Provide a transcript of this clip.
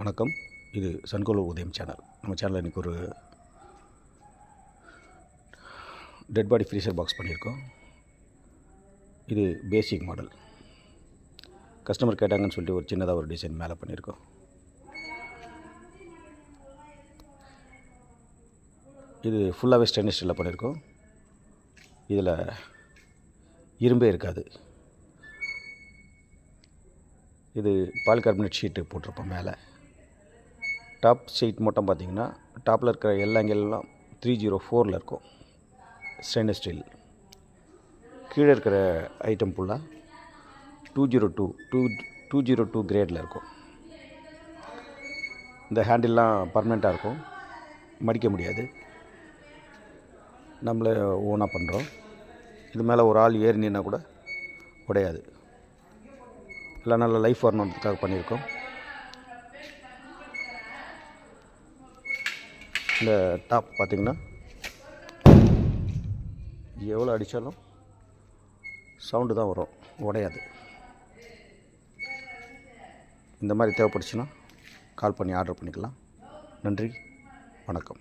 வணக்கம். இது சன்கோலோ உதயம் சேனல். நம்ம சேனலில் இன்றைக்கி ஒரு டெட் பாடி ஃப்ரீசர் பாக்ஸ் பண்ணியிருக்கோம். இது பேசிக் மாடல். கஸ்டமர் கேட்டாங்கன்னு சொல்லிட்டு ஒரு சின்னதாக ஒரு டிசைன் மேலே பண்ணியிருக்கோம். இது ஃபுல்லாகவே ஸ்டெயின்லெஸ் ஸ்டீலில் பண்ணியிருக்கோம். இதில் இரும்பே இருக்காது. இது பாலிகார்பனேட் ஷீட்டு போட்டிருப்போம் மேலே. டாப் ஷீட் மட்டும் பார்த்திங்கன்னா டாப்பில் இருக்கிற எல்லா ஆங்கிள்லாம் 304 இருக்கும் ஸ்டெயின்லெஸ் ஸ்டீல். கீழே இருக்கிற ஐட்டம் ஃபுல்லாக 202 கிரேடில் இருக்கும். இந்த ஹேண்டில்லாம் பர்மனெண்ட்டாக இருக்கும், மடிக்க முடியாது. நம்மளே ஓனாக பண்ணுறோம். இது மேலே ஒரு ஆள் ஏறி நின்னா கூட உடையாது. எல்லாம் நல்ல லைஃப் வரணுன்றதுக்காக பண்ணியிருக்கோம். இந்த டாப் பார்த்திங்கன்னா எவ்வளோ அடித்தாலும் சவுண்டு தான் வரும், உடையாது. இந்த மாதிரி தேவைப்பட்டுச்சுன்னா கால் பண்ணி ஆர்டர் பண்ணிக்கலாம். நன்றி, வணக்கம்.